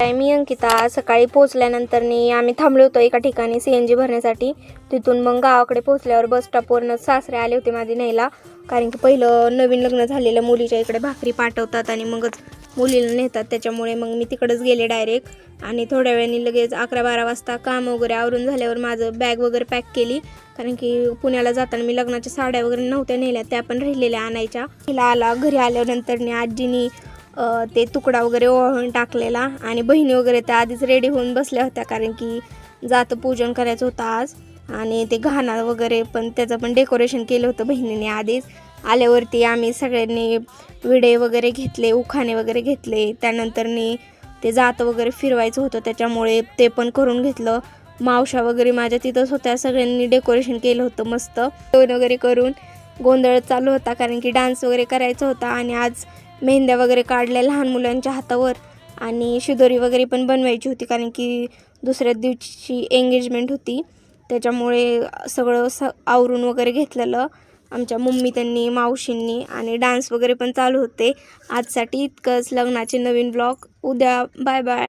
मी अंकिता. सकाळी पोहोचल्यानंतर आम्ही थांबलो होतो एका ठिकाणी CNG भरण्यासाठी. तिथून मग गावाकडे पोहोचल्यावर बस स्टॉपवरनं सासरे आले होते माझे न्यायला, कारण की पहिलं नवीन लग्न झालेलं मुलीच्या इकडे भाकरी पाठवतात आणि मगच मुलीला नेतात, त्याच्यामुळे मग मी तिकडंच गेले डायरेक्ट. आणि थोड्या वेळाने लगेच 11-12 वाजता काम वगैरे आवरून झाल्यावर माझं बॅग वगैरे पॅक केली, कारण की पुण्याला जाताना मी लग्नाच्या साड्या वगैरे नव्हत्या नेल्या, त्या पण राहिलेल्या आणायच्या. तिला आला घरी आल्यानंतर आजीनी ते तुकडा वगैरे ओवाळून टाकलेला आणि बहिणी वगैरे त्या आधीच रेडी होऊन बसल्या होत्या, कारण की जातं पूजन करायचं होतं आज. आणि ते घाणा वगैरे पण त्याचं पण डेकोरेशन केलं होतं बहिणीने आधीच. आल्यावरती आम्ही सगळ्यांनी विडे वगैरे घेतले, उखाणे वगैरे घेतले. त्यानंतरनी ते जातं वगैरे फिरवायचं होतं, त्याच्यामुळे ते पण करून घेतलं. मावशा वगैरे माझ्या तिथंच होत्या, सगळ्यांनी डेकोरेशन केलं होतं मस्त. जेवण वगैरे करून गोंधळ चालू होता, कारण की डान्स वगैरे करायचा होता. आणि आज मेहंद्या वगैरे काढल्या लहान मुलांच्या हातावर, आणि शिदोरी वगैरे पण बनवायची होती, कारण की दुसऱ्या दिवशी एंगेजमेंट होती. त्याच्यामुळे सगळं आवरून वगैरे घेतलेलं आमच्या मम्मी त्यांनी, मावशींनी. आणि डान्स वगैरे पण चालू होते. आजसाठी इतकंच. लग्नाचे नवीन ब्लॉग उद्या. Bye bye.